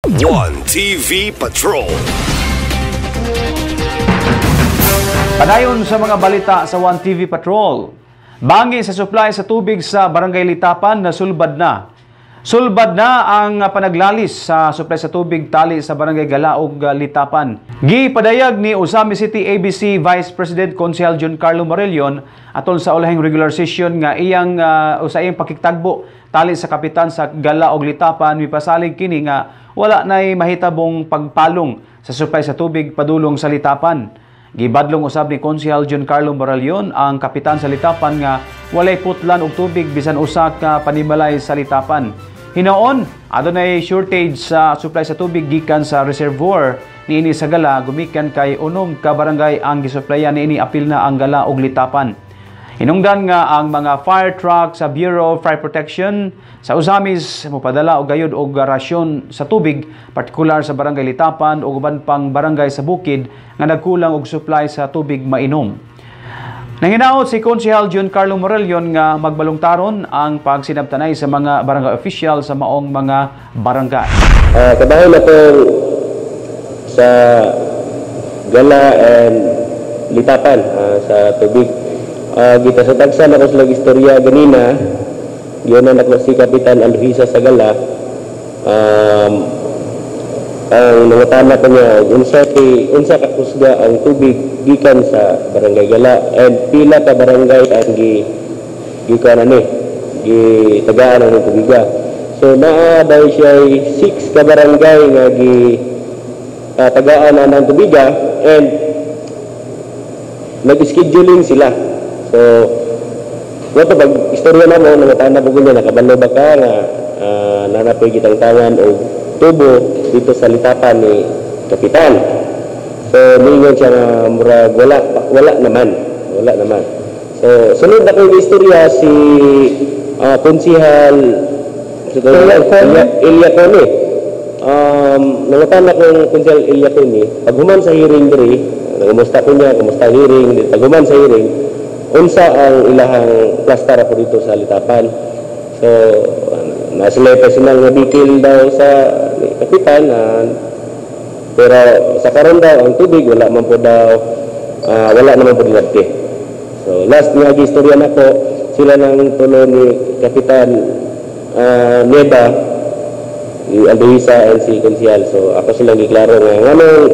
One TV Patrol. Padayon sa mga balita sa One TV Patrol. Bangi sa supply sa tubig sa Barangay Litapan na sulbad na. Sulbad na ang panaglalis sa supply sa tubig tali sa Barangay Galaog, Litapan. Gipadayag ni Usami City ABC Vice President Konsehal John Carlo Morellon atol sa ulahing regular session nga iyang usayang pakigtagbo tali sa kapitan sa Galaog, Litapan. Mipasalig kini nga wala nay mahitabong pagpalong sa supply sa tubig padulong sa Litapan. Gibadlong usab ni Konsehal John Carlo Morellon ang kapitan sa Litapan nga walay putlan og tubig bisan usa ka panimalay sa Litapan. Hinoon, adunay shortage sa supply sa tubig gikan sa reservoir niini sa Gala gumikan kay unom ka barangay ang gisuplayan niini apil na ang Gala ug Litapan. Hinungdan nga ang mga fire truck sa Bureau of Fire Protection sa Usamis mopadala og gayud og rasyon sa tubig partikular sa Barangay Litapan ug uban pang barangay sa bukid nga nagkulang og supply sa tubig mainom. Nanginaot si Konsehal John Carlo Morellon nga magbalungtaron ang pagsinabtanay sa mga barangay official sa maong mga barangay. Kabahin na po sa Gala and Litapan sa tubig. Kita sa tagsan ako sa istorya ganina, yun na nakla si Kapitan Alvisa sa Gala. Ang nangatana ko niya, unsa kakusga ang tubig gikan sa Barangay Gala and pila ka barangay ang gitagaan ang tubiga. So naa daw siya 6 ka barangay nga tagaan ang tubiga and nag-scheduling sila. So wato pag istorya na mo nangatana po niya nakabalo ba ka nga nanapay kitang tangan o tubo dito sa Litapan ni Kapitan. So ningon siya nga murag wala naman. So sunod na kong istorya si Konsehal Ilyacone. Nangatana kong Konsehal Ilyacone paghuman sa hearing diri kumusta ko niya kumusta hearing paghuman sa hearing unsa ang ilahang plaster po dito sa Litapan. So nasilay personal nga detail daw sa Kapitan pero sa karon daw ang tubig wala naman po dinagti. So last nga istorya nako sila nang tulo ni Kapitan Neda ni Alvisa and si Konsehal. So ako silang giklaro nga nganong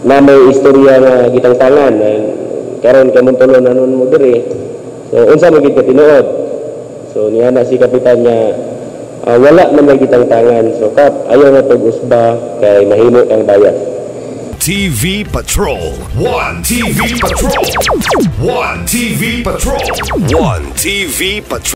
na may istorya nga gitang tangan karon kamon tulo nanon mo diri. So unsa magid ka tinuod? So niya na si Kapitan niya wala man may gitang tangan. So kap ayaw na tug-usba kay mahimo ang bayas. TV Patrol. One TV Patrol. One TV Patrol. One TV Patrol.